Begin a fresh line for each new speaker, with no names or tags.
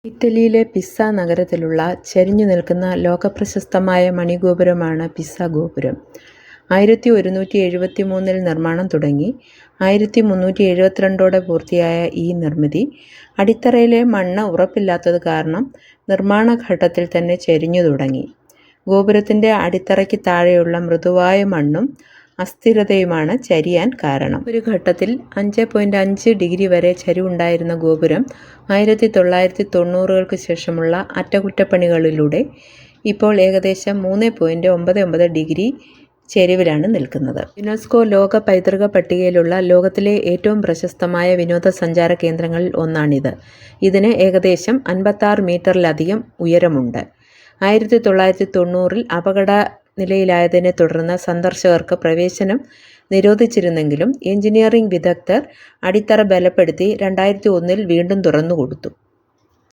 ഇറ്റലിയിലെ പിസ്സ നഗരത്തിലുള്ള ചരിഞ്ഞു നിൽക്കുന്ന ലോകപ്രശസ്തമായ മണിഗോപുരമാണ് പിസ്സ ഗോപുരം. 1173 നിർമ്മാണം തുടങ്ങി 1372 പൂർത്തിയായ ഈ നിർമ്മിതി അടിത്തറയിലെ മണ്ണ് ഉറപ്പില്ലാത്തത് കാരണം നിർമ്മാണഘട്ടത്തിൽ തന്നെ ചരിഞ്ഞു തുടങ്ങി. ഗോപുരത്തിൻ്റെ അടിത്തറയ്ക്ക് താഴെയുള്ള മൃദുവായ മണ്ണും അസ്ഥിരതയുമാണ് ചരിയാൻ കാരണം. ഒരു ഘട്ടത്തിൽ 5.5 ഡിഗ്രി വരെ ചരിവുണ്ടായിരുന്ന ഗോപുരം 1990-കൾക്ക് ശേഷമുള്ള അറ്റകുറ്റപ്പണികളിലൂടെ ഇപ്പോൾ ഏകദേശം 3.99 ഡിഗ്രി ചെരിവിലാണ് നിൽക്കുന്നത്. യുനെസ്കോ ലോക പൈതൃക പട്ടികയിലുള്ള ലോകത്തിലെ ഏറ്റവും പ്രശസ്തമായ വിനോദസഞ്ചാര കേന്ദ്രങ്ങളിൽ ഒന്നാണിത്. ഇതിന് ഏകദേശം 56 മീറ്ററിലധികം ഉയരമുണ്ട്. 1990-ൽ അപകട നിലയിലായതിനെ തുടർന്ന് സന്ദർശകർക്ക് പ്രവേശനം നിരോധിച്ചിരുന്നെങ്കിലും എഞ്ചിനീയറിംഗ് വിദഗ്ധർ അടിത്തറ ബലപ്പെടുത്തി 2001-ൽ വീണ്ടും തുറന്നുകൊടുത്തു.